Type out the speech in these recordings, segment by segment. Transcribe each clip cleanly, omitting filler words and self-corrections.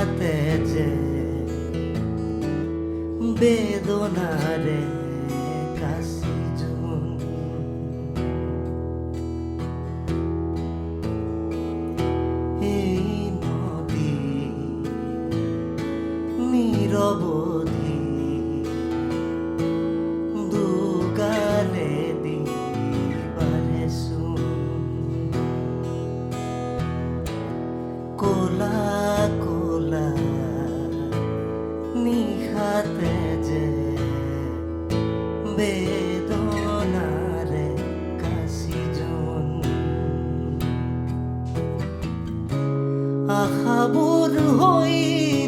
নিশাতে যে বেদনাৰে কাশি জুন এই নদী নিৰবধি দুগালে দিবাৰে শুন কোলা কোলা নিশাতে যে বেদনাৰে কাশি জুন আশাবোৰ হৈ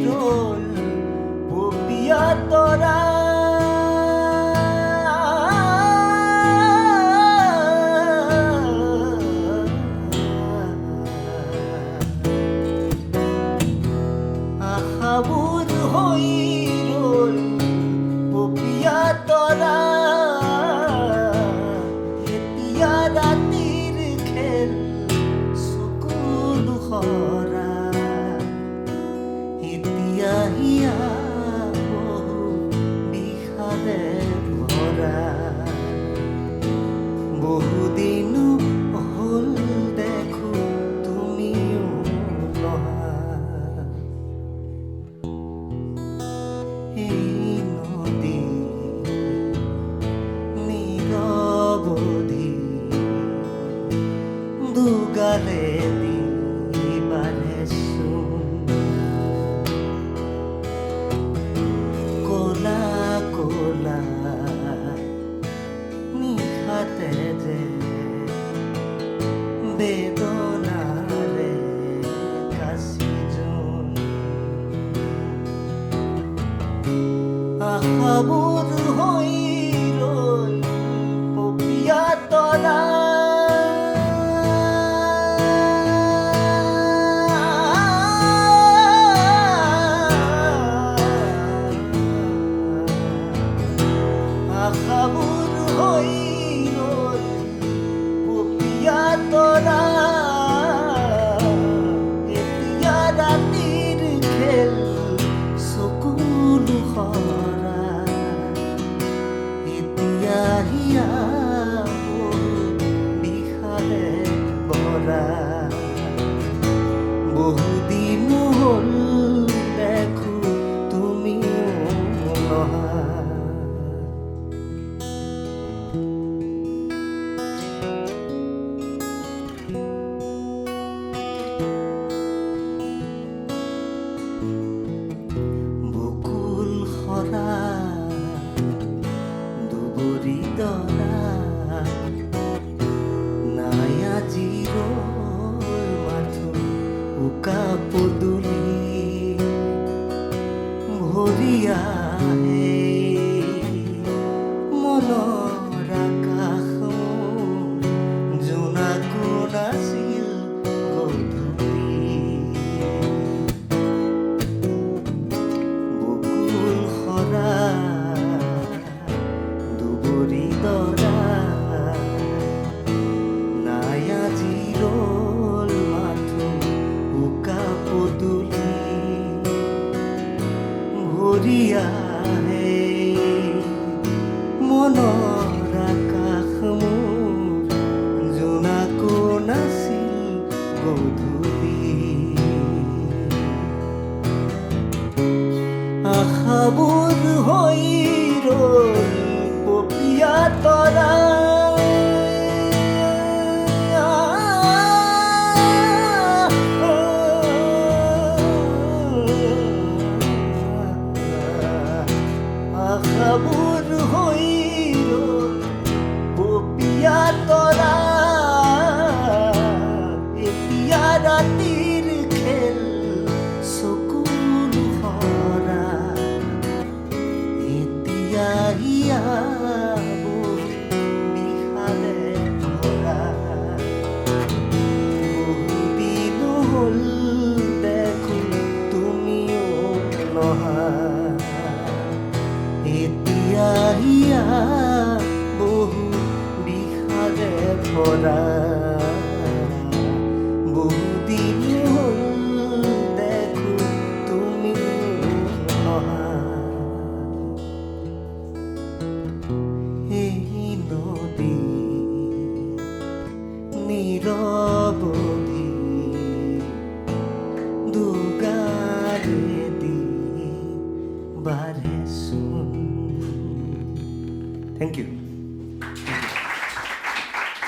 ৰল পপিয়া তৰা আশাবোৰ হৈ ৰল পপিয়া তৰা এতিয়া ৰাতিৰ খেল চকুলো হৰা এতিয়া হিয়া বহু বিষাদে ভৰা বহুদিন হ'ল দেখো তুমিও নহা এই নদী নিৰৱধি দুগালে দিবাৰে চোন কোলা কোলা নিশাতে যে বেদনাৰে কাশি জুন আশাবোৰ হৈ ৰল পপিয়া তৰা আশাবোৰ হৈ ৰল পপিয়া তৰা এতিয়া ৰাতিৰ খেল চকুলো হৰা এতিয়া হিয়া বিষাদে ভৰা বহুদিন হ'ল দেখো তুমিও নহা বকুল সৰা দুবৰি দৰা নাই আজিৰ মাথো উকা পদূলি ভৰি আহে মনৰ আকাশ জোনাকো নাছিল গধূলি বকুল সৰা দুবৰি দৰা নাই আজিৰ মাথো উকা পদূলি ভৰি আহে মনৰ আকাশ মোৰ জোনাকো নাছিল গধূলি আশাবোৰ হৈ ৰল পপিয়া তৰা আশাবোৰ হৈ ৰল পপিয়া তৰা এতিয়া নিৰৱধি দুগাৰেদি বাঢ়েচোন। Thank U.